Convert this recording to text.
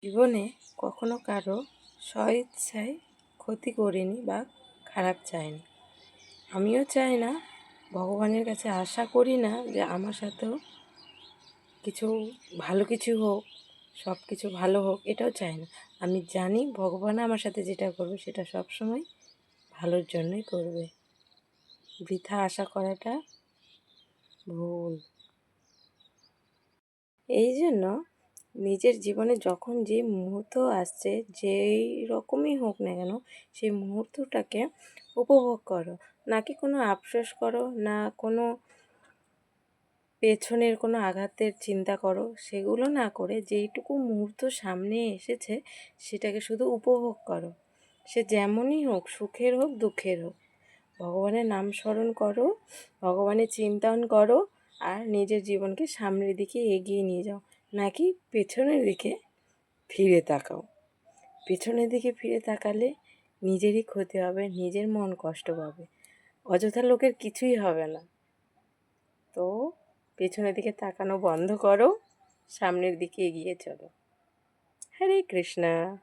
জীবনে কখনো কারো স্বইচ্ছায় ক্ষতি করিনি বা খারাপ চাইনি। আমিও চাই না, ভগবানের কাছে আশা করি না যে আমার সাথেও কিছু ভালো কিছু হোক, সব কিছু ভালো হোক, এটাও চাই না। আমি জানি ভগবান আমার সাথে যেটা করবে সেটা সবসময় ভালোর জন্যই করবে। বৃথা আশা করাটা ভুল। এই জন্য নিজের জীবনে যখন যে মুহূর্ত আসছে, যেই রকমই হোক না কেন, সেই মুহূর্তটাকে উপভোগ করো। নাকি কোনো আফসোস করো, না কোনো পেছনের কোনো আঘাতের চিন্তা করো, সেগুলো না করে যেইটুকু মুহূর্ত সামনে এসেছে সেটাকে শুধু উপভোগ করো। সে যেমনই হোক, সুখের হোক দুঃখের হোক, ভগবানের নাম স্মরণ করো, ভগবানের চিন্তন করো, আর নিজের জীবনকে সামনের দিকে এগিয়ে নিয়ে যাও। নাকি পেছনের দিকে ফিরে তাকাও। পেছনের দিকে ফিরে তাকালে নিজেরই ক্ষতি হবে, নিজের মন কষ্ট পাবে, অযথা লোকের কিছুই হবে না। তো পেছনের দিকে তাকানো বন্ধ করো, সামনের দিকে এগিয়ে চলো। হরে কৃষ্ণা।